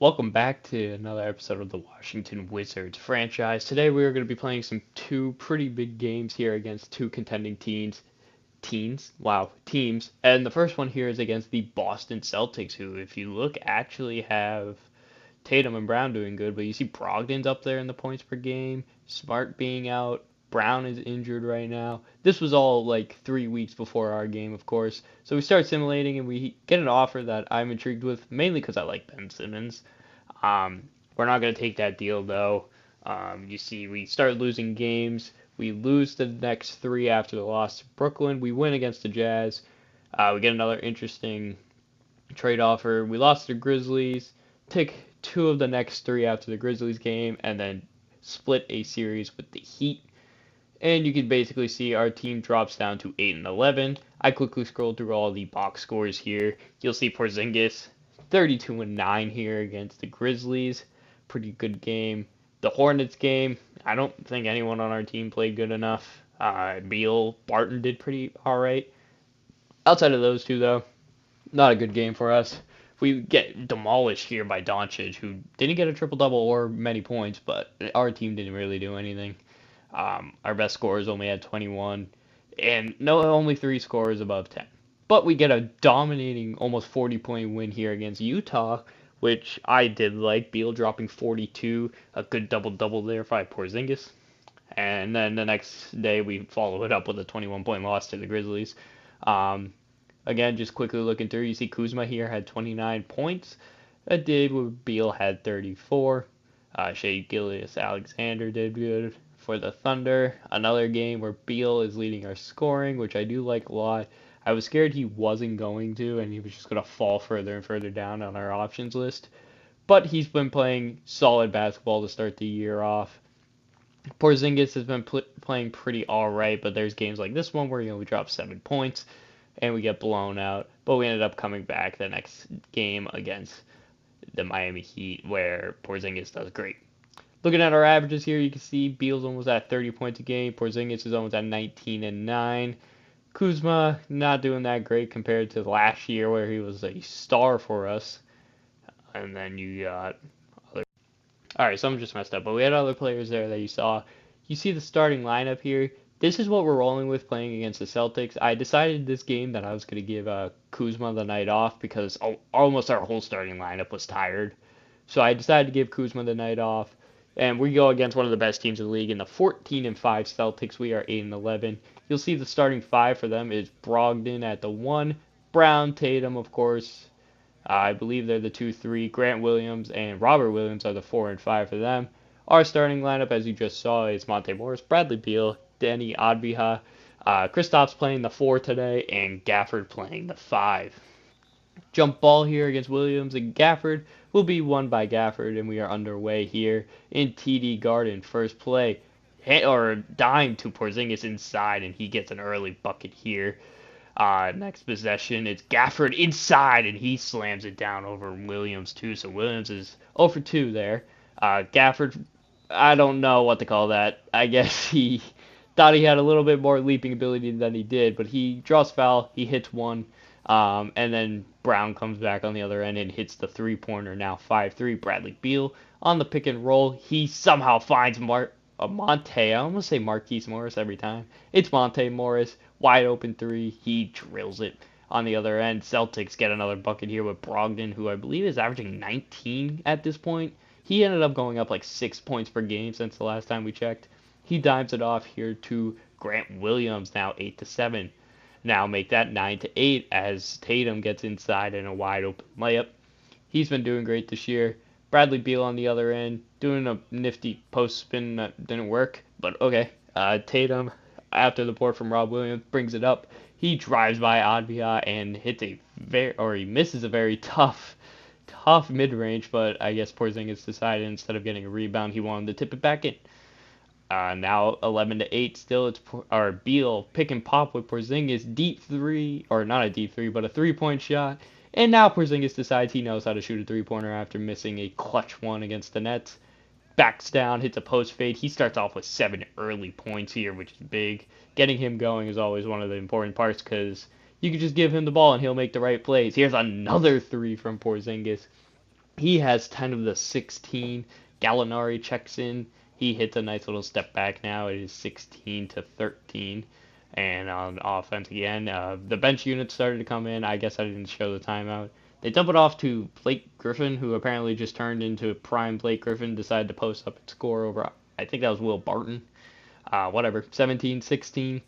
Welcome back to another episode of the Washington Wizards franchise. Today we are going to be playing two pretty big games here against two contending teams. And the first one here is against the Boston Celtics, who, if you look, actually have Tatum and Brown doing good, but you see Brogdon's up there in the points per game, Smart being out, Brown is injured right now. This was all like 3 weeks before our game, of course. So we start simulating and we get an offer that I'm intrigued with, mainly because I like Ben Simmons. We're not going to take that deal though. You see, we start losing games. We lose the next three after the loss to Brooklyn. We win against the Jazz. We get another interesting trade offer. We lost to the Grizzlies. Take two of the next three after the Grizzlies game, and then split a series with the Heat. And you can basically see our team drops down to 8 and 11. I quickly scrolled through all the box scores here. You'll see Porzingis 32 and 9 here against the Grizzlies. Pretty good game. The Hornets game, I don't think anyone on our team played good enough. Beal, Barton did pretty all right. Outside of those two, though, not a good game for us. We get demolished here by Doncic, who didn't get a triple double or many points, but our team didn't really do anything. Our best scorers only had 21, and only three scorers above 10. But we get a dominating, almost 40-point win here against Utah, which I did like. Beal dropping 42, a good double-double there by Porzingis. And then the next day we follow it up with a 21-point loss to the Grizzlies. Um, Again, just quickly looking through, you see Kuzma here had 29 points. David Beal had 34. Shea Gilgeous-Alexander did good for the Thunder. Another game where Beal is leading our scoring, which I do like a lot. I was scared he wasn't going to, and he was just going to fall further and further down on our options list. But he's been playing solid basketball to start the year off. Porzingis has been playing pretty alright, but there's games like this one where we drop 7 points and we get blown out. But we ended up coming back the next game against the Miami Heat, where Porzingis does great. Looking at our averages here, you can see Beal's almost at 30 points a game. Porzingis is almost at 19 and 9. Kuzma not doing that great compared to last year, where he was a star for us. And then you got other. All right, some just messed up, but we had other players there that you saw. You see the starting lineup here. This is what we're rolling with playing against the Celtics. I decided this game that I was going to give Kuzma the night off because almost our whole starting lineup was tired. So I decided to give Kuzma the night off. And we go against one of the best teams in the league in the 14 and 5 Celtics. We are 8 and 11. You'll see the starting five for them is Brogdon at the 1, Brown, Tatum, of course. I believe they're the 2-3. Grant Williams and Robert Williams are the 4 and 5 for them. Our starting lineup, as you just saw, is Monte Morris, Bradley Beal, Denny Adviha, Kristaps playing the 4 today, and Gafford playing the 5. Jump ball here against Williams and Gafford will be won by Gafford, and we are underway here in TD Garden. First play, or dime to Porzingis inside, and he gets an early bucket here. Next possession, it's Gafford inside, and he slams it down over Williams too. So Williams is 0 for 2 there. Gafford, I don't know what to call that. I guess he thought he had a little bit more leaping ability than he did, but he draws foul, he hits one, and then Brown comes back on the other end and hits the three-pointer, now 5-3. Bradley Beal on the pick and roll. He somehow finds Monte. I almost say Marquise Morris every time. It's Monte Morris. Wide open three. He drills it. On the other end, Celtics get another bucket here with Brogdon, who I believe is averaging 19 at this point. He ended up going up like 6 points per game since the last time we checked. He dimes it off here to Grant Williams, now 8-7. Now make that 9-8 as Tatum gets inside in a wide open layup. He's been doing great this year. Bradley Beal on the other end, doing a nifty post spin that didn't work, but okay. Tatum, after the board from Rob Williams, brings it up. He drives by Advia and he misses a very tough mid-range, but I guess Porzingis decided instead of getting a rebound, he wanted to tip it back in. Now 11-8 still. It's Beal pick and pop with Porzingis, deep three, or not a deep three, but a 3-point shot. And now Porzingis decides he knows how to shoot a three-pointer after missing a clutch one against the Nets. Backs down, hits a post fade. He starts off with 7 early points here, which is big. Getting him going is always one of the important parts because you can just give him the ball and he'll make the right plays. Here's another 3 from Porzingis. He has 10 of the 16. Gallinari checks in. He hits a nice little step back now. It is 16-13. And on offense again, the bench unit started to come in. I guess I didn't show the timeout. They dump it off to Blake Griffin, who apparently just turned into prime Blake Griffin, decided to post up and score over, I think that was Will Barton. Whatever, 17-16.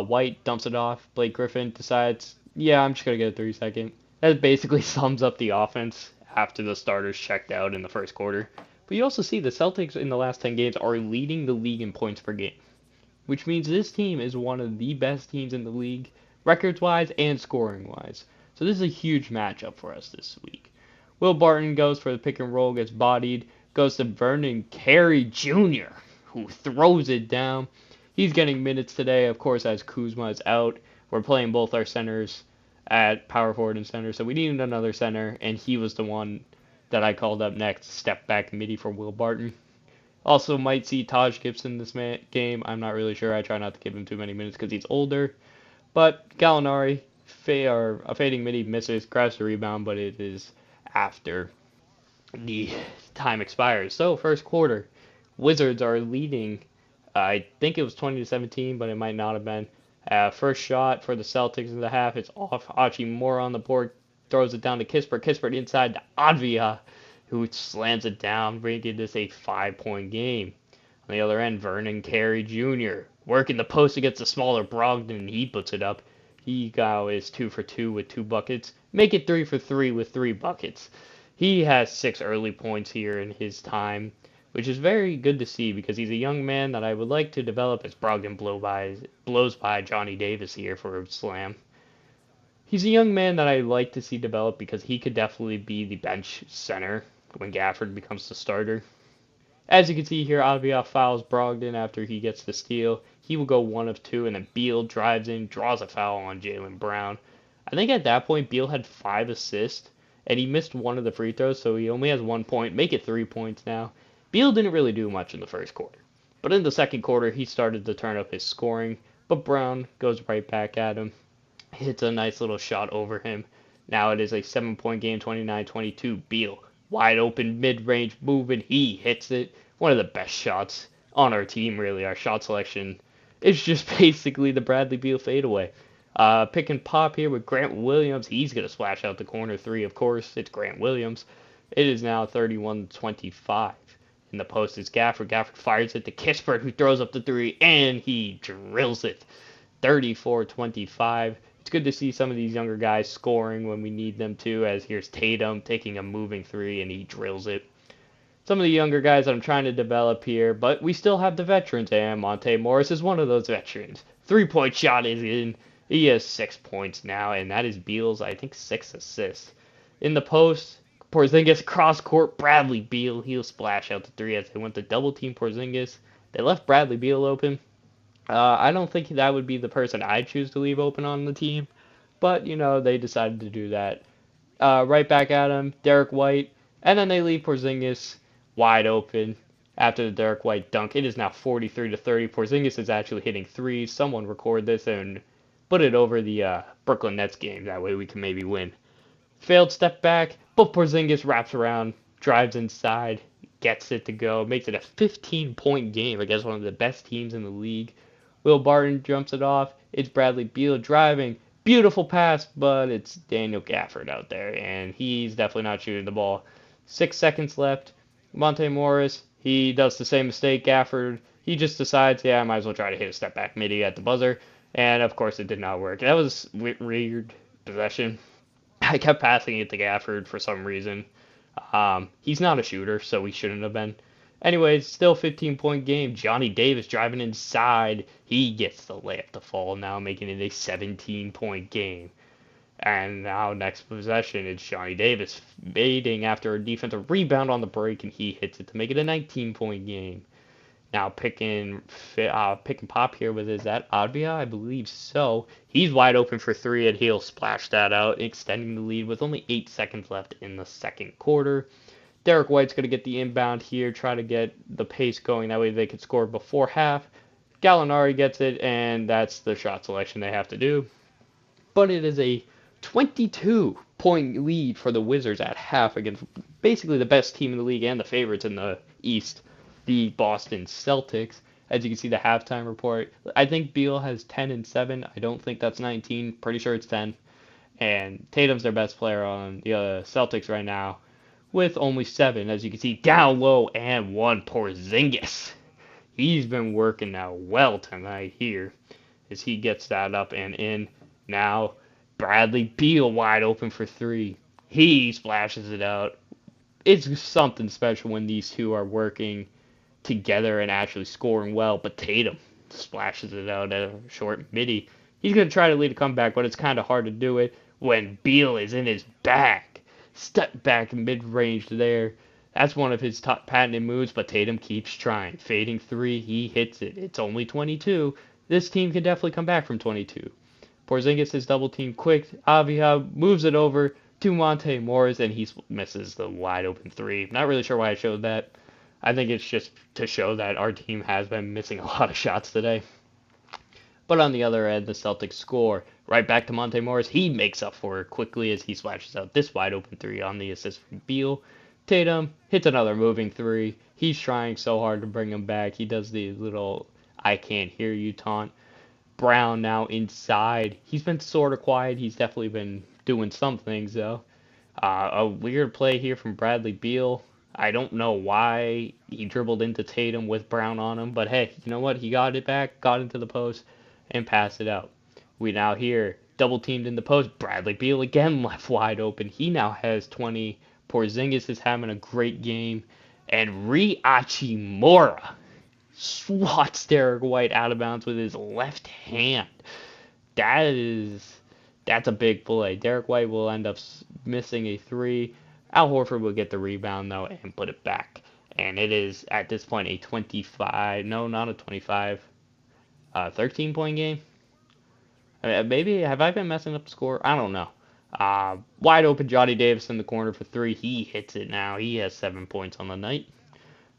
White dumps it off. Blake Griffin decides, yeah, I'm just going to get a 3-second. That basically sums up the offense after the starters checked out in the first quarter. But you also see the Celtics in the last 10 games are leading the league in points per game, which means this team is one of the best teams in the league, records-wise and scoring-wise. So this is a huge matchup for us this week. Will Barton goes for the pick and roll, gets bodied, goes to Vernon Carey Jr., who throws it down. He's getting minutes today, of course, as Kuzma is out. We're playing both our centers at power forward and center, so we needed another center, and he was the one that I called up next, step back midi for Will Barton. Also might see Taj Gibson this game. I'm not really sure. I try not to give him too many minutes because he's older. But Gallinari, a fading midi, misses, grabs the rebound, but it is after the time expires. So first quarter, Wizards are leading. I think it was 20-17, but it might not have been. First shot for the Celtics in the half. It's off. Hachimura on the board. Throws it down to Kispert. Kispert inside to Advia, who slams it down, making this a 5-point game. On the other end, Vernon Carey Jr. working the post against the smaller Brogdon, and he puts it up. He is 2 for 2 with 2 buckets. Make it 3 for 3 with 3 buckets. He has 6 early points here in his time, which is very good to see because he's a young man that I would like to develop as Brogdon blows by Johnny Davis here for a slam. He's a young man that I like to see develop because he could definitely be the bench center when Gafford becomes the starter. As you can see here, Avia fouls Brogdon after he gets the steal. He will go 1 of 2, and then Beal drives in, draws a foul on Jaylen Brown. I think at that point, Beal had 5 assists, and he missed 1 of the free throws, so he only has 1 point. Make it 3 points now. Beal didn't really do much in the first quarter. But in the second quarter, he started to turn up his scoring, but Brown goes right back at him. Hits a nice little shot over him. Now it is a 7-point game, 29-22. Beal, wide open, mid-range movement. He hits it. One of the best shots on our team, really. Our shot selection is just basically the Bradley Beal fadeaway. Pick and pop here with Grant Williams. He's going to splash out the corner 3, of course. It's Grant Williams. It is now 31-25. In the post is Gafford. Gafford fires it to Kispert, who throws up the 3, and he drills it. 34-25. It's good to see some of these younger guys scoring when we need them to, as here's Tatum taking a moving 3, and he drills it. Some of the younger guys I'm trying to develop here, but we still have the veterans, and Monte Morris is one of those veterans. 3-point shot is in. He has 6 points now, and that is Beal's, I think, 6 assists. In the post, Porzingis cross-court, Bradley Beal. He'll splash out the 3 as they went to double-team Porzingis. They left Bradley Beal open. I don't think that would be the person I'd choose to leave open on the team, but, they decided to do that. Right back at him, Derek White, and then they leave Porzingis wide open after the Derek White dunk. It is now 43-30. Porzingis is actually hitting 3s. Someone record this and put it over the Brooklyn Nets game. That way we can maybe win. Failed step back, but Porzingis wraps around, drives inside, gets it to go, makes it a 15-point game against one of the best teams in the league. Will Barton jumps it off. It's Bradley Beal driving. Beautiful pass, but it's Daniel Gafford out there, and he's definitely not shooting the ball. 6 seconds left. Monte Morris, he does the same mistake. Gafford, he just decides, I might as well try to hit a step back midi at the buzzer. And, of course, it did not work. That was weird possession. I kept passing it to Gafford for some reason. He's not a shooter, so he shouldn't have been. Anyways, still 15-point game. Johnny Davis driving inside. He gets the layup to fall now, making it a 17-point game. And now next possession, it's Johnny Davis fading after a defensive rebound on the break, and he hits it to make it a 19-point game. Now pick and pop here with, is that Advia? I believe so. He's wide open for 3, and he'll splash that out, extending the lead with only 8 seconds left in the second quarter. Derek White's going to get the inbound here, try to get the pace going. That way they can score before half. Gallinari gets it, and that's the shot selection they have to do. But it is a 22 6-point lead for the Wizards at half against basically the best team in the league and the favorites in the East, the Boston Celtics. As you can see, the halftime report. I think Beal has 10 and 7. I don't think that's 19. Pretty sure it's 10. And Tatum's their best player on the Celtics right now with only 7. As you can see, down low and one Porzingis. He's been working out well tonight here as he gets that up and in. Now, Bradley Beal wide open for 3. He splashes it out. It's something special when these two are working together and actually scoring well, but Tatum splashes it out at a short midi. He's going to try to lead a comeback, but it's kind of hard to do it when Beal is in his bag. Step back mid-range there. That's one of his top patented moves, but Tatum keeps trying. Fading 3, he hits it. It's only 22. This team can definitely come back from 22. Porzingis is double teamed quick. Avia moves it over to Monte Morris, and he misses the wide open 3. Not really sure why I showed that. I think it's just to show that our team has been missing a lot of shots today. But on the other end, the Celtics score. Right back to Monte Morris. He makes up for it quickly as he splashes out this wide open 3 on the assist from Beal. Tatum hits another moving 3. He's trying so hard to bring him back. He does the little I can't hear you taunt. Brown now inside. He's been sort of quiet. He's definitely been doing some things, though. A weird play here from Bradley Beal. I don't know why he dribbled into Tatum with Brown on him, but hey, you know what? He got it back, got into the post, and passed it out. We now hear double teamed in the post. Bradley Beal again left wide open. He now has 20. Porzingis is having a great game. And Hachimura swats Derek White out of bounds with his left hand. That's a big play. Derek White will end up missing a 3. Al Horford will get the rebound, though, and put it back. And it is, at this point, a 25, no, not a 25, 13-point game. Maybe, have I been messing up the score? I don't know. Wide open Johnny Davis in the corner for 3. He hits it now. He has 7 points on the night.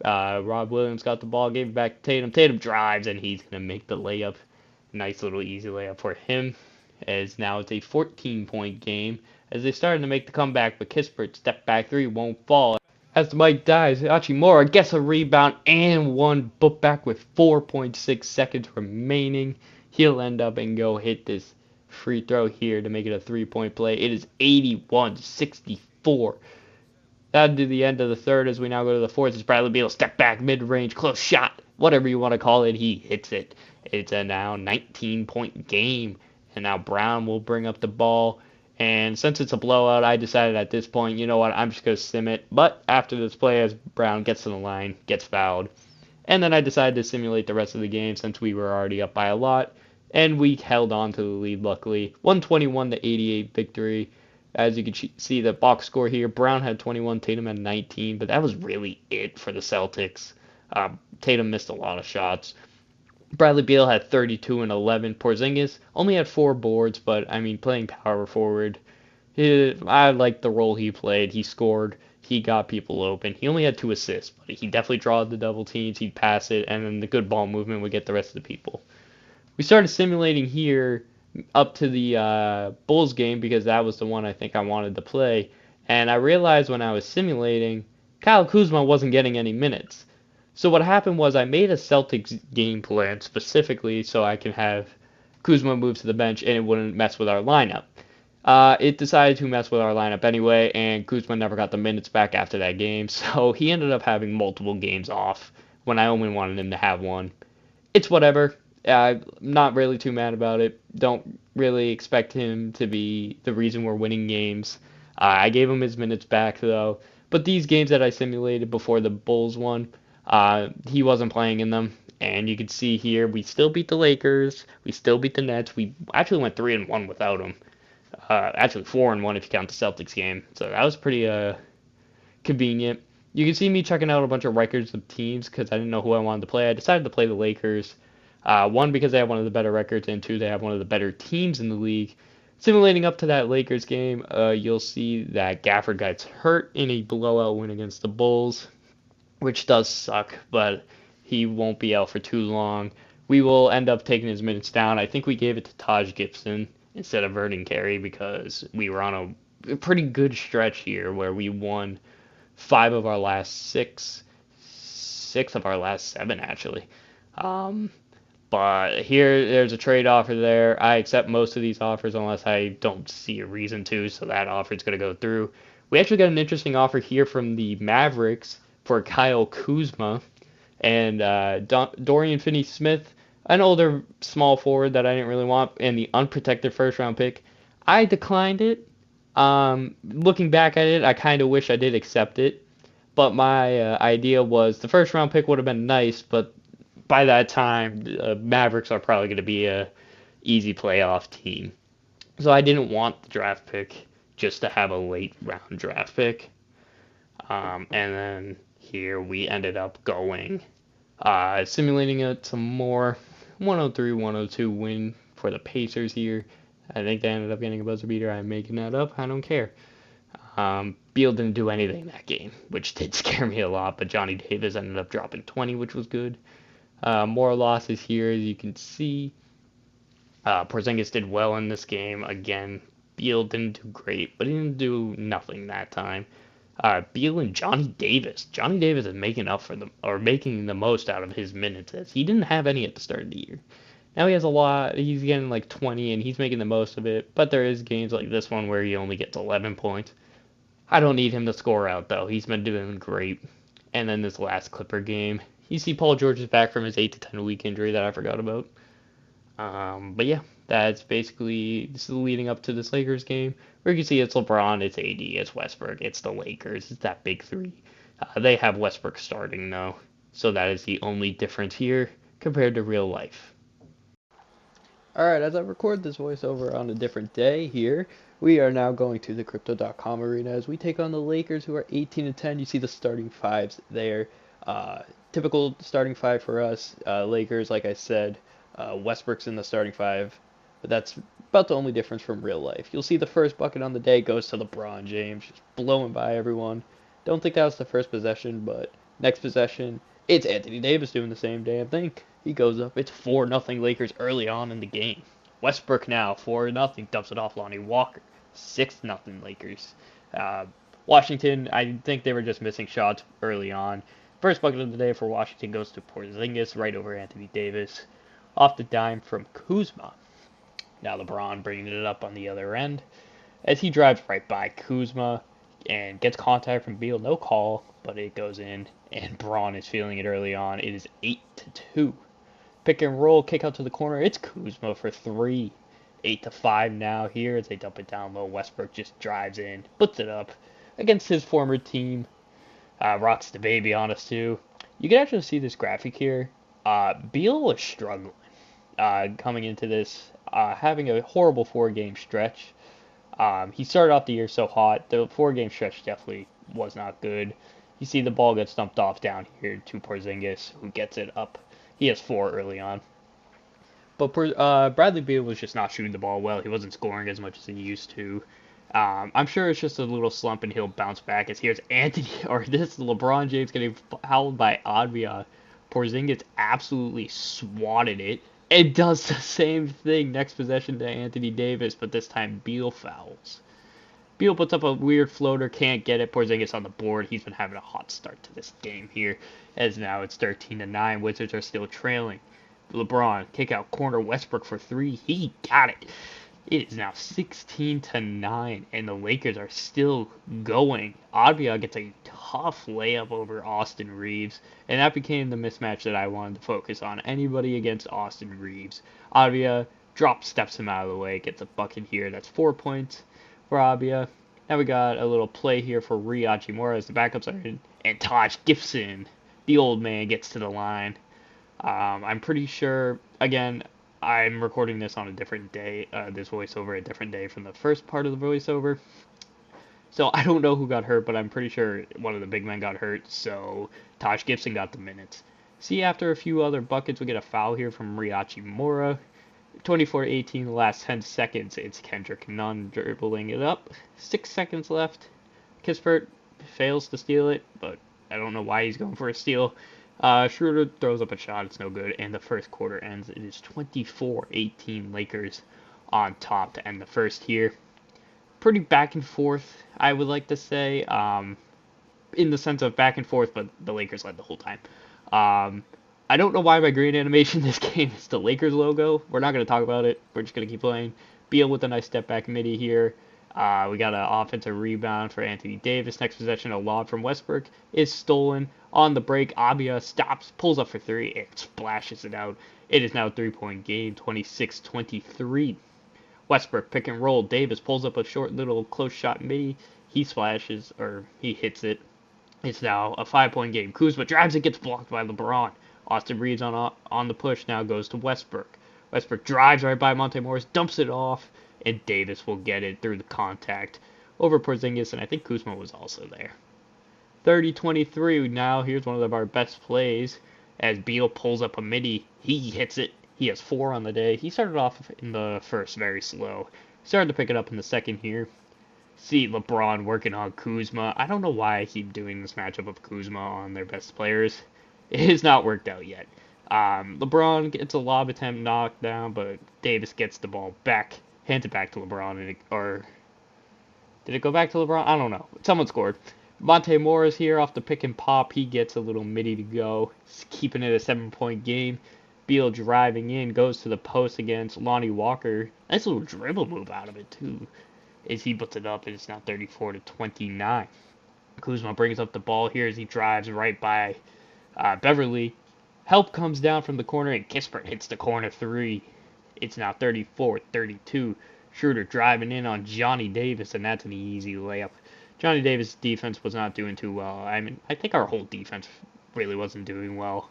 Rob Williams got the ball, gave it back to Tatum. Tatum drives, and he's going to make the layup. Nice little easy layup for him. As now it's a 14-point game. As they started to make the comeback, but Kispert step back 3 won't fall. As the mic dies, Hachimura gets a rebound and one put back with 4.6 seconds remaining. He'll end up and go hit this free throw here to make it a 3-point play. It is 81-64. That'll do the end of the third as we now go to the fourth. As Bradley Beal step back, mid-range, close shot, whatever you want to call it, he hits it. It's a now 19-point game. And now Brown will bring up the ball. And since it's a blowout, I decided at this point, you know what, I'm just going to sim it. But after this play, as Brown gets to the line, gets fouled. And then I decided to simulate the rest of the game since we were already up by a lot. And we held on to the lead, luckily. 121-88 victory. As you can see the box score here, Brown had 21, Tatum had 19. But that was really it for the Celtics. Tatum missed a lot of shots. Bradley Beal had 32 and 11. Porzingis only had 4 boards, but, I mean, playing power forward, I liked the role he played. He scored. He got people open. He only had 2 assists, but he definitely drawed the double teams. He'd pass it, and then the good ball movement would get the rest of the people. We started simulating here up to the Bulls game because that was the one I think I wanted to play. And I realized when I was simulating, Kyle Kuzma wasn't getting any minutes. So what happened was I made a Celtics game plan specifically so I can have Kuzma move to the bench and it wouldn't mess with our lineup. It decided to mess with our lineup anyway, and Kuzma never got the minutes back after that game, so he ended up having multiple games off when I only wanted him to have one. It's whatever. I'm not really too mad about it. Don't really expect him to be the reason we're winning games. I gave him his minutes back, though. But these games that I simulated before the Bulls won, he wasn't playing in them. And you can see here, we still beat the Lakers. We still beat the Nets. We actually went 3-1 without him. Actually 4-1 if you count the Celtics game. So that was pretty convenient. You can see me checking out a bunch of records of teams because I didn't know who I wanted to play. I decided to play the Lakers. 1, because they have one of the better records, and 2, they have one of the better teams in the league. Simulating up to that Lakers game, you'll see that Gafford gets hurt in a blowout win against the Bulls, which does suck, but he won't be out for too long. We will end up taking his minutes down. I think we gave it to Taj Gibson instead of Vernon Carey because we were on a a pretty good stretch here where we won 5 of our last 6, 6 of our last 7 actually. Um, but here, there's a trade offer there. I accept most of these offers unless I don't see a reason to, so that offer is going to go through. We actually got an interesting offer here from the Mavericks for Kyle Kuzma and Dorian Finney-Smith, an older small forward that I didn't really want, and the unprotected first-round pick. I declined it. Looking back at it, I kind of wish I did accept it, but my idea was the first-round pick would have been nice, but by that time, Mavericks are probably going to be a easy playoff team. So I didn't want the draft pick just to have a late round draft pick. And then here we ended up going, simulating some more 103-102 win for the Pacers here. I think they ended up getting a buzzer beater. I'm making that up. I don't care. Beal didn't do anything that game, which did scare me a lot, but Johnny Davis ended up dropping 20, which was good. More losses here, as you can see. Porzingis did well in this game. Again, Beal didn't do great, but he didn't do nothing that time. Beal and Johnny Davis. Johnny Davis is making up for them, or making the most out of his minutes, as he didn't have any at the start of the year. Now he has a lot. He's getting like 20, and he's making the most of it. But there is games like this one where he only gets 11 points. I don't need him to score out, though. He's been doing great. And then this last Clipper game, you see Paul George is back from his 8 to 10 week injury that I forgot about. But yeah, that's basically, this is leading up to this Lakers game, where you can see it's LeBron, it's AD, it's Westbrook, it's the Lakers, it's that big three. They have Westbrook starting though, so that is the only difference here compared to real life. Alright, as I record this voiceover on a different day here, we are now going to the Crypto.com arena as we take on the Lakers, who are 18-10. You see the starting fives there. Typical starting five for us. Lakers, like I said, Westbrook's in the starting five, but that's about the only difference from real life. You'll see the first bucket on the day goes to LeBron James, just blowing by everyone. Don't think that was the first possession, but next possession, it's Anthony Davis doing the same damn thing. He goes up. It's 4-0 Lakers early on in the game. Westbrook now 4-0 dumps it off Lonnie Walker. 6-0 Lakers. Washington, I think they were just missing shots early on. First bucket of the day for Washington goes to Porzingis right over Anthony Davis. Off the dime from Kuzma. Now LeBron bringing it up on the other end as he drives right by Kuzma and gets contact from Beal. No call, but it goes in, and Braun is feeling it early on. It is 8-2. Pick and roll, kick out to the corner. It's Kuzma for 3. 8-5 now here as they dump it down low. Westbrook just drives in, puts it up against his former team. Rocks the baby on us too. You can actually see this graphic here. Beal was struggling coming into this, having a horrible 4-game stretch. He started off the year so hot. The 4-game stretch definitely was not good. You see the ball gets dumped off down here to Porzingis, who gets it up. He has 4 early on. But Bradley Beal was just not shooting the ball well. He wasn't scoring as much as he used to. I'm sure it's just a little slump and he'll bounce back. As here's this LeBron James getting fouled by Advia. Porzingis absolutely swatted it. It does the same thing next possession to Anthony Davis, but this time Beal fouls. Beal puts up a weird floater, can't get it. Porzingis on the board. He's been having a hot start to this game here, as now it's 13-9. Wizards are still trailing. LeBron, kick out corner, Westbrook for 3. He got it. It is now 16-9, and the Lakers are still going. Advia gets a tough layup over Austin Reeves, and that became the mismatch that I wanted to focus on. Anybody against Austin Reeves. Advia steps him out of the way, gets a bucket here. That's 4 points for Advia. Now we got a little play here for Hachimura as the backups are in, and Taj Gibson, the old man, gets to the line. I'm pretty sure, again, I'm recording this on a different day, this voiceover a different day from the first part of the voiceover. So I don't know who got hurt, but I'm pretty sure one of the big men got hurt, so Taj Gibson got the minutes. See, after a few other buckets, we get a foul here from Hachimura. 24-18, the last 10 seconds, it's Kendrick Nunn dribbling it up. 6 seconds left. Kispert fails to steal it, but I don't know why he's going for a steal. Schroeder throws up a shot, it's no good, and the first quarter ends. It is 24-18 Lakers on top to end the first here. pretty back and forth, I would like to say, in the sense of back and forth, but the Lakers led the whole time. Um, I don't know why my green animation in this game is the Lakers logo. We're not going to talk about it. We're just going to keep playing. Beal with a nice step back midi here. We got an offensive rebound for Anthony Davis. Next possession, a lob from Westbrook is stolen. On the break, Abia stops, pulls up for three, and splashes it out. It is now a 3-point game, 26-23. Westbrook pick and roll. Davis pulls up a short little close shot midi. He splashes, or he hits it. It's now a 5-point game. Kuzma drives it, gets blocked by LeBron. Austin Reeves on the push now goes to Westbrook. Westbrook drives right by Monte Morris, dumps it off, and Davis will get it through the contact over Porzingis, and I think Kuzma was also there. 30-23, now here's one of our best plays as Beal pulls up a midi. He hits it. He has 4 on the day. He started off in the first very slow. Started to pick it up in the second here. See LeBron working on Kuzma. I don't know why I keep doing this matchup of Kuzma on their best players. It has not worked out yet. LeBron gets a lob attempt knocked down, but Davis gets the ball back, hands it back to LeBron, or did it go back to LeBron? I don't know. Someone scored. Monte Morris here off the pick and pop. He gets a little midi to go, keeping it a 7-point game. Beal driving in, goes to the post against Lonnie Walker. Nice little dribble move out of it, too. As he puts it up, and it's now 34-29. Kuzma brings up the ball here as he drives right by Beverly. Help comes down from the corner, and Kispert hits the corner 3. It's now 34-32. Schroeder driving in on Johnny Davis, and that's an easy layup. Johnny Davis' defense was not doing too well. I mean, I think our whole defense really wasn't doing well.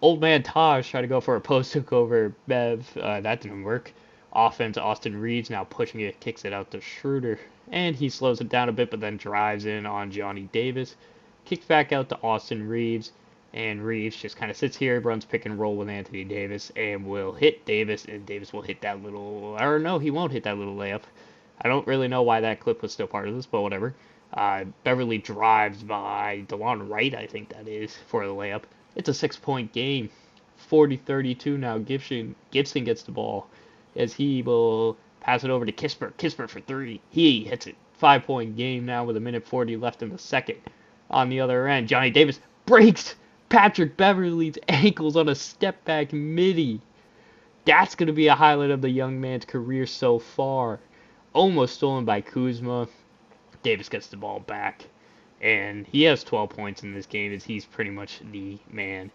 Old man Taj tried to go for a post hook over Bev. That didn't work. Offense, Austin Reeves now pushing it, kicks it out to Schroeder, and he slows it down a bit, but then drives in on Johnny Davis. Kicks back out to Austin Reeves, and Reeves just kind of sits here, runs pick and roll with Anthony Davis, and will hit Davis, and Davis will hit that little, or no, he won't hit that little layup. I don't really know why that clip was still part of this, but whatever. Beverly drives by DeLon Wright, I think that is, for the layup. It's a 6-point game. 40-32 now. Gibson gets the ball as he will pass it over to Kispert. Kispert for 3. He hits it. 5-point game now with 1:40 left in the second. On the other end, Johnny Davis breaks Patrick Beverly's ankles on a step-back midi. That's going to be a highlight of the young man's career so far. Almost stolen by Kuzma. Davis gets the ball back. And he has 12 points in this game as he's pretty much the man.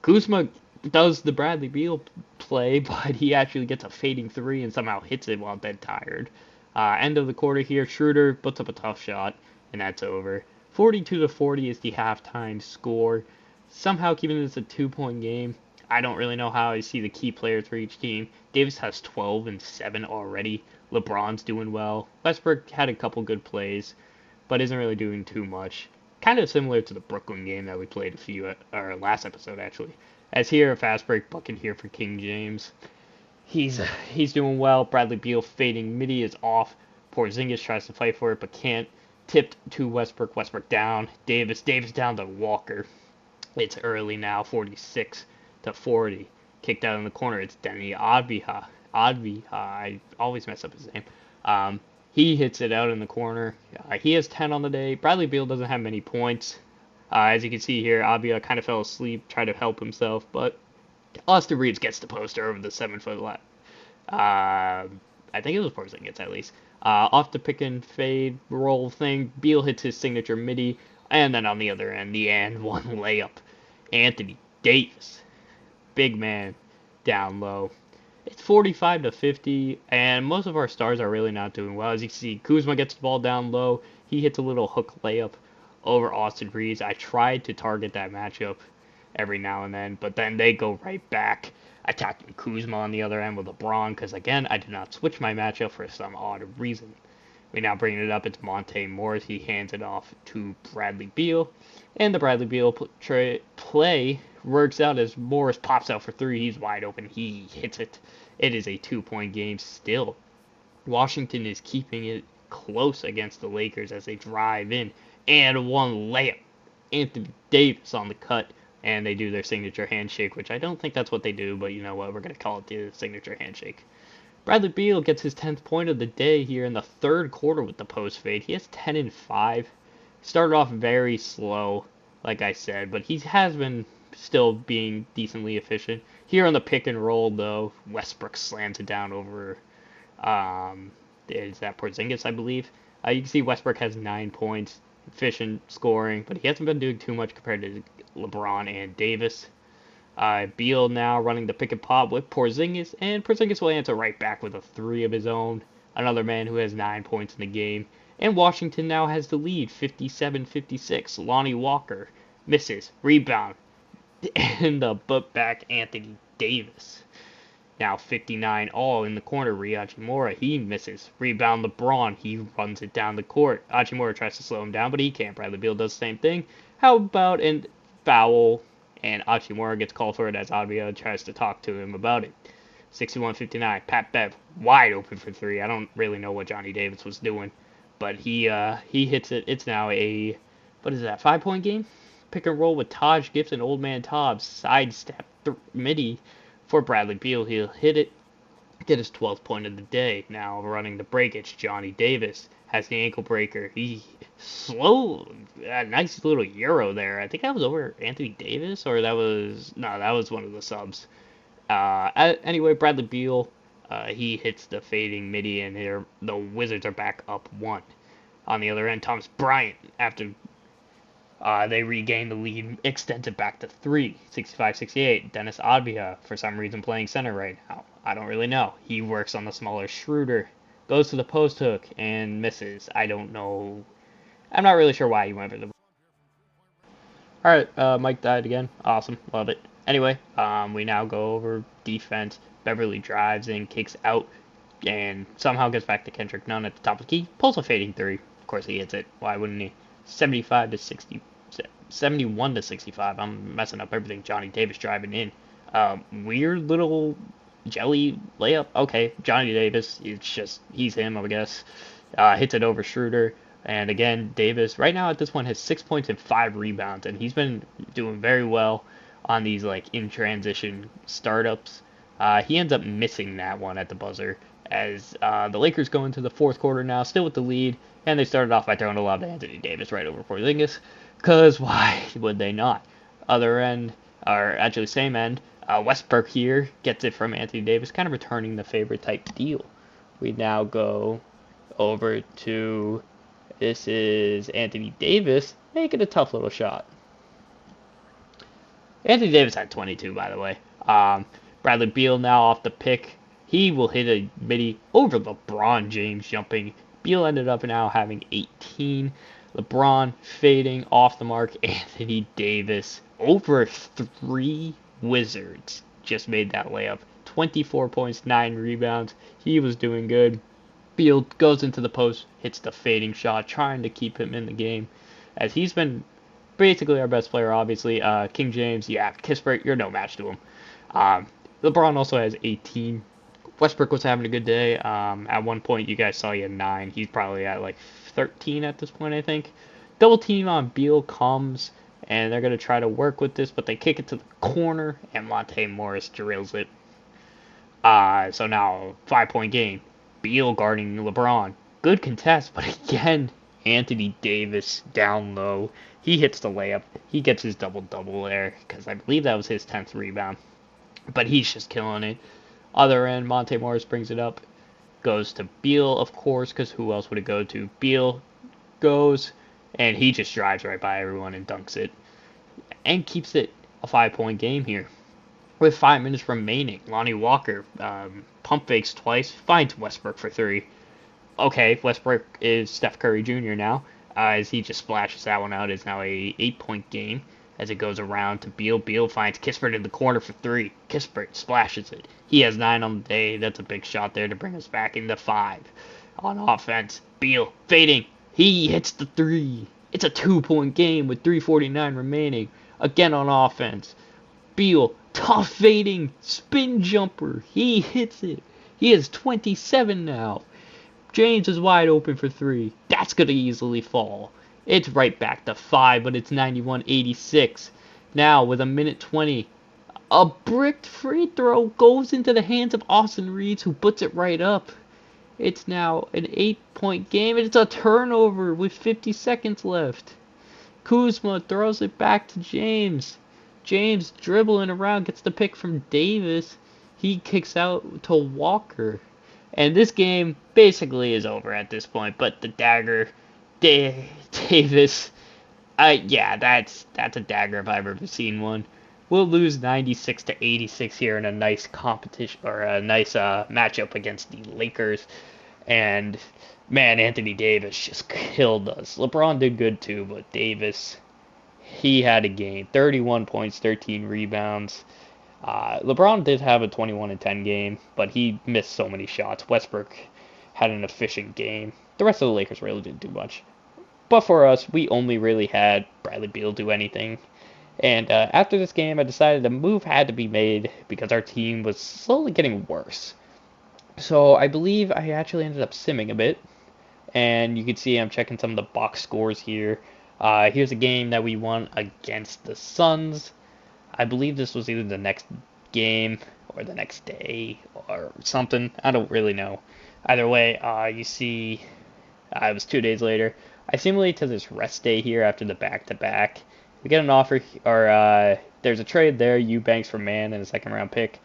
Kuzma does the Bradley Beal play, but he actually gets a fading 3 and somehow hits it while dead tired. End of the quarter here, Schroeder puts up a tough shot, and that's over. 42-40 is the halftime score. Somehow keeping this a 2-point game. I don't really know how I see the key players for each team. Davis has 12 and 7 already. LeBron's doing well. Westbrook had a couple good plays, but isn't really doing too much. Kind of similar to the Brooklyn game that we played our last episode actually. As here, a fast break bucket here for King James. He's doing well. Bradley Beal fading midi is off. Porzingis tries to fight for it but can't. Tipped to Westbrook. Westbrook down. Davis down to Walker. It's early now, 46-40. Kicked out in the corner. It's Denny Adviha. I always mess up his name. He hits it out in the corner. He has 10 on the day. Bradley Beal doesn't have many points. As you can see here, Abia kind of fell asleep, tried to help himself, but Austin Reeves gets the poster over the 7-foot line. I think it was Porzingis at least. Off the pick and fade roll thing, Beal hits his signature midi, and then on the other end, the and one layup. Anthony Davis, big man, down low. It's 45-50, and most of our stars are really not doing well. As you can see, Kuzma gets the ball down low. He hits a little hook layup over Austin Reeves. I tried to target that matchup every now and then, but then they go right back, attacking Kuzma on the other end with LeBron, because again, I did not switch my matchup for some odd reason. We now bring it up. It's Monte Morris. He hands it off to Bradley Beal, and the Bradley Beal play works out as Morris pops out for 3. He's wide open. He hits it. It is a 2-point game still. Washington is keeping it close against the Lakers as they drive in. And one layup. Anthony Davis on the cut. And they do their signature handshake, which I don't think that's what they do, but you know what? We're going to call it the signature handshake. Bradley Beal gets his 10th point of the day here in the third quarter with the post fade. He has 10 and 5. Started off very slow, like I said, but he has been still being decently efficient. Here on the pick and roll, though, Westbrook slams it down over, is that Porzingis, I believe. You can see Westbrook has 9 points, efficient scoring, but he hasn't been doing too much compared to LeBron and Davis. Beal now running the pick and pop with Porzingis, and Porzingis will answer right back with a 3 of his own. Another man who has 9 points in the game. And Washington now has the lead, 57-56. Lonnie Walker misses, rebound, and the putback Anthony Davis. Now 59 all in the corner. Hachimura, he misses. Rebound LeBron, he runs it down the court. Hachimura tries to slow him down, but he can't. Bradley Beal does the same thing. How about a foul? And Hachimura gets called for it as Advia tries to talk to him about it. 61-59. Pat Bev wide open for 3. I don't really know what Johnny Davis was doing, but he hits it. It's now a, what is that, 5-point game? Pick and roll with Taj Gibson, Old Man Tobbs, sidestep midi for Bradley Beal. He'll hit it, get his 12th point of the day. Now running the breakage, Johnny Davis has the ankle breaker. He nice little euro there. I think that was over Anthony Davis, or that was one of the subs. Anyway, Bradley Beal, he hits the fading midi, and the Wizards are back up 1. On the other end, Thomas Bryant, after they regain the lead, extends it back to 3, 65-68. Dennis Advia, for some reason, playing center right now. I don't really know. He works on the smaller Schroeder, goes to the post hook, and misses. I don't know. I'm not really sure why he went for the... Alright, Mike died again. Awesome. Love it. Anyway, we now go over defense. Beverly drives in, kicks out, and somehow gets back to Kendrick Nunn at the top of the key. Pulls a fading 3. Of course he hits it. Why wouldn't he? 71-65. I'm messing up everything. Johnny Davis driving in. Weird little jelly layup. Okay, Johnny Davis. He's him, I guess. Hits it over Schroeder. And again, Davis, right now at this point, has 6 points and 5 rebounds. And he's been doing very well on these, in transition startups. He ends up missing that one at the buzzer, as the Lakers go into the fourth quarter now, still with the lead. And they started off by throwing a lob to Anthony Davis right over Porzingis. Because why would they not? Other end, or actually same end, Westbrook here gets it from Anthony Davis, kind of returning the favorite type deal. We now go over to, this is Anthony Davis making a tough little shot. Anthony Davis had 22, by the way. Bradley Beal now off the pick. He will hit a midi over LeBron James jumping. Beal ended up now having 18. LeBron fading off the mark. Anthony Davis over 3 Wizards just made that layup. 24 points, 9 rebounds. He was doing good. Beal goes into the post, hits the fading shot, trying to keep him in the game, as he's been basically our best player, obviously. King James, yeah, Kispert, you're no match to him. LeBron also has 18. Westbrook was having a good day. At one point, you guys saw he had 9. He's probably at 13 at this point, I think. Double team on Beal comes, and they're going to try to work with this, but they kick it to the corner, and Monte Morris drills it. So now, 5-point game. Beal guarding LeBron. Good contest, but again, Anthony Davis down low. He hits the layup. He gets his double-double there, because I believe that was his 10th rebound. But he's just killing it. Other end, Monte Morris brings it up. Goes to Beal, of course, because who else would it go to? Beal goes, and he just drives right by everyone and dunks it. And keeps it a 5-point game here. With 5 minutes remaining, Lonnie Walker pump fakes twice, finds Westbrook for 3. Okay, Westbrook is Steph Curry Jr. now, as he just splashes that one out. It's now a 8-point game as it goes around to Beal. Beal finds Kispert in the corner for 3. Kispert splashes it. He has 9 on the day. That's a big shot there to bring us back into 5. On offense, Beal fading. He hits the 3. It's a 2-point game with 3:49 remaining. Again on offense. Beal, tough fading, spin jumper. He hits it. He has 27 now. James is wide open for 3. That's going to easily fall. It's right back to 5, but it's 91-86. Now, with a minute 20 A bricked free throw goes into the hands of Austin Reeves, who puts it right up. It's now an 8-point game, and it's a turnover with 50 seconds left. Kuzma throws it back to James. James dribbling around, gets the pick from Davis. He kicks out to Walker. And this game basically is over at this point, but the dagger, Davis, yeah, that's a dagger if I've ever seen one. We'll lose 96 to 86 here in a nice competition, or a nice matchup against the Lakers. And man, Anthony Davis just killed us. LeBron did good too, but Davis, he had a game. 31 points, 13 rebounds. LeBron did have a 21 and 10 game, but he missed so many shots. Westbrook had an efficient game. The rest of the Lakers really didn't do much. But for us, we only really had Bradley Beal do anything. And after this game, I decided a move had to be made because our team was slowly getting worse. So I believe I actually ended up simming a bit. And you can see I'm checking some of the box scores here. Here's a game that we won against the Suns. I believe this was either the next game or the next day or something. I don't really know. Either way, you see it was 2 days later. I simulate to this rest day here after the back-to-back. We get an offer, or there's a trade there. Eubanks for Man and a second-round pick.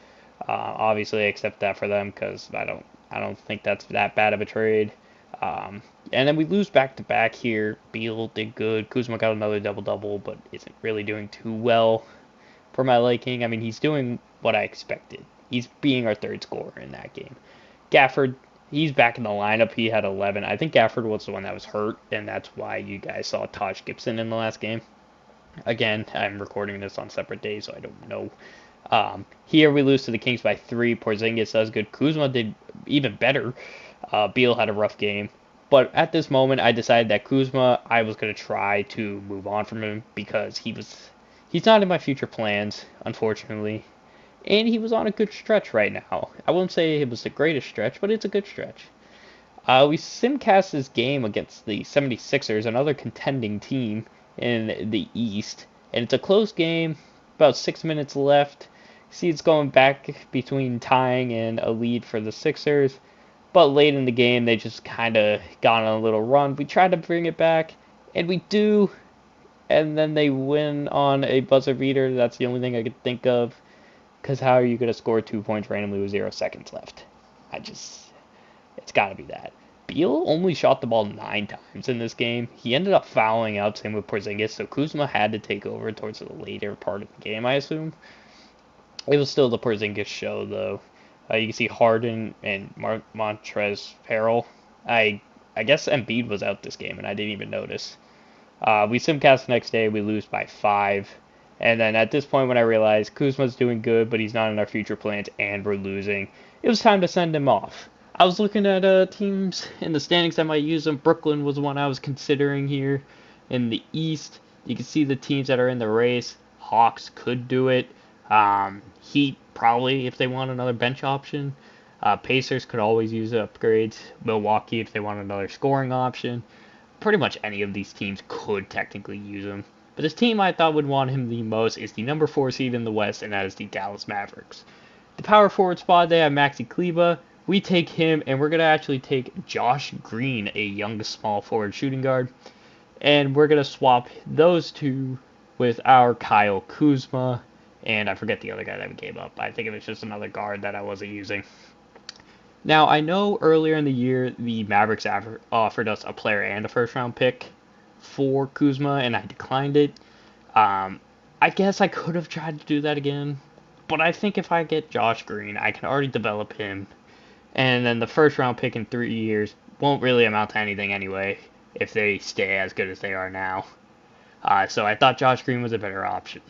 Obviously, I accept that for them because I don't think that's that bad of a trade. And then we lose back-to-back here. Beal did good. Kuzma got another double-double, but isn't really doing too well for my liking. I mean, he's doing what I expected. He's being our third scorer in that game. Gafford, he's back in the lineup. He had 11. I think Gafford was the one that was hurt, and that's why you guys saw Taj Gibson in the last game. Again, I'm recording this on separate days, so I don't know. Here we lose to the Kings by 3. Porzingis does good. Kuzma did even better. Beal had a rough game. But at this moment, I decided that Kuzma, I was going to try to move on from him because he's not in my future plans, unfortunately. And he was on a good stretch right now. I won't say it was the greatest stretch, but it's a good stretch. We simcast this game against the 76ers, another contending team in the East. And it's a close game, about 6 minutes left. See, it's going back between tying and a lead for the Sixers. But late in the game, they just kind of got on a little run. We tried to bring it back, and we do. And then they win on a buzzer beater. That's the only thing I could think of. Because how are you going to score 2 points randomly with 0 seconds left? It's got to be that. Beal only shot the ball 9 times in this game. He ended up fouling out, same with Porzingis, so Kuzma had to take over towards the later part of the game, I assume. It was still the Porzingis show, though. You can see Harden and Montrezl Harrell. I guess Embiid was out this game, and I didn't even notice. We simcast the next day. We lose by 5. And then at this point, when I realized Kuzma's doing good, but he's not in our future plans, and we're losing, it was time to send him off. I was looking at teams in the standings that might use him. Brooklyn was one I was considering here. In the East, you can see the teams that are in the race. Hawks could do it. Heat probably if they want another bench option. Pacers could always use upgrades. Milwaukee if they want another scoring option. Pretty much any of these teams could technically use him. But this team I thought would want him the most is the number 4 seed in the West, and that is the Dallas Mavericks. The power forward spot, they have Maxi Kleber. We take him, and we're going to actually take Josh Green, a young small forward shooting guard. And we're going to swap those two with our Kyle Kuzma. And I forget the other guy that we gave up. I think it was just another guard that I wasn't using. Now, I know earlier in the year, the Mavericks offered us a player and a first-round pick for Kuzma, and I declined it. I guess I could have tried to do that again. But I think if I get Josh Green, I can already develop him. And then the first-round pick in 3 years won't really amount to anything anyway if they stay as good as they are now. So I thought Josh Green was a better option.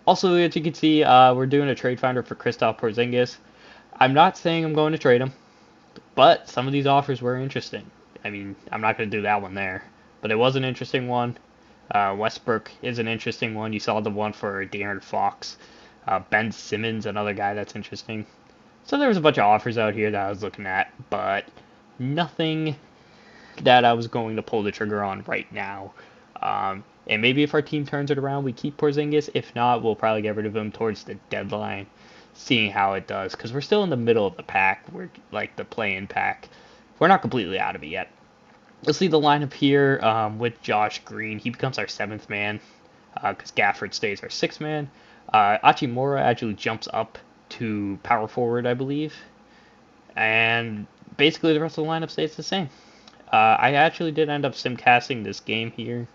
Also, as you can see, we're doing a trade finder for Kristaps Porzingis. I'm not saying I'm going to trade him, but some of these offers were interesting. I mean, I'm not going to do that one there, but it was an interesting one. Westbrook is an interesting one. You saw the one for De'Aaron Fox. Ben Simmons, another guy that's interesting. So there was a bunch of offers out here that I was looking at, but nothing that I was going to pull the trigger on right now. And maybe if our team turns it around, we keep Porzingis. If not, we'll probably get rid of him towards the deadline, seeing how it does. Because we're still in the middle of the pack. We're like the play-in pack. We're not completely out of it yet. You'll see the lineup here with Josh Green. He becomes our 7th man because Gafford stays our 6th man. Achimura actually jumps up to power forward, I believe. And basically the rest of the lineup stays the same. I actually did end up simcasting this game here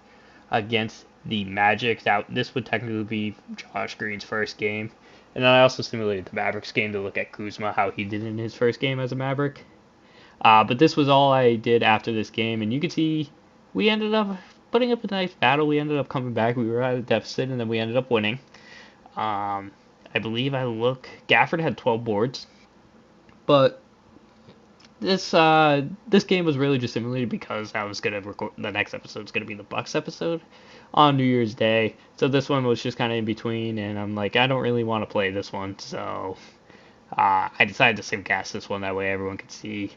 against the Magic. This would technically be Josh Green's first game. And then I also simulated the Mavericks game to look at Kuzma, how he did in his first game as a Maverick. But this was all I did after this game, and you can see we ended up putting up a nice battle. We ended up coming back. We were at a deficit, and then we ended up winning. I believe Gafford had 12 boards, but this game was really just simulated because I was gonna record the next episode is gonna be the Bucks episode on New Year's Day. So this one was just kind of in between, and I'm like, I don't really want to play this one, so I decided to simcast this one that way everyone could see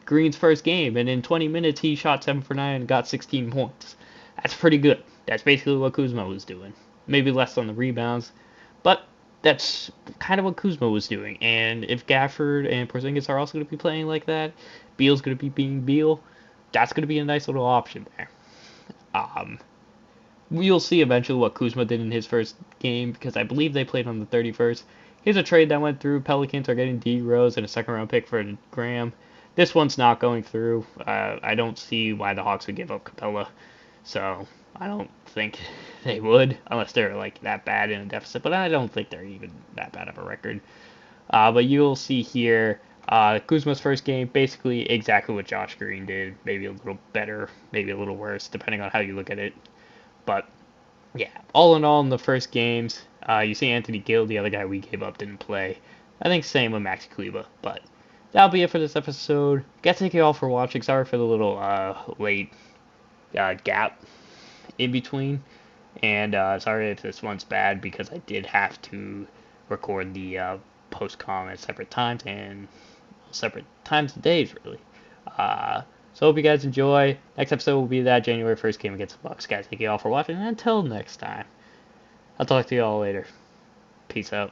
Green's first game, and in 20 minutes he shot 7 for 9 and got 16 points. That's pretty good. That's basically what Kuzma was doing. Maybe less on the rebounds, but that's kind of what Kuzma was doing. And if Gafford and Porzingis are also going to be playing like that, Beal's going to be being Beal, that's going to be a nice little option there. You'll see eventually what Kuzma did in his first game, because I believe they played on the 31st. Here's a trade that went through. Pelicans are getting D Rose and a second-round pick for Graham. This one's not going through. I don't see why the Hawks would give up Capella, so I don't think they would, unless they're like that bad in a deficit. But I don't think they're even that bad of a record. But you'll see here, Kuzma's first game, basically exactly what Josh Green did. Maybe a little better, maybe a little worse, depending on how you look at it. But yeah, all in all, in the first games, you see Anthony Gill, the other guy we gave up, didn't play. I think same with Max Kleba. But that'll be it for this episode. Guess thank you all for watching. Sorry for the little late gap in between. And sorry if this one's bad, because I did have to record the post-com at separate times and and days, really. So hope you guys enjoy. Next episode will be that January 1st game against the Bucks. Guys, thank you all for watching. And until next time, I'll talk to you all later. Peace out.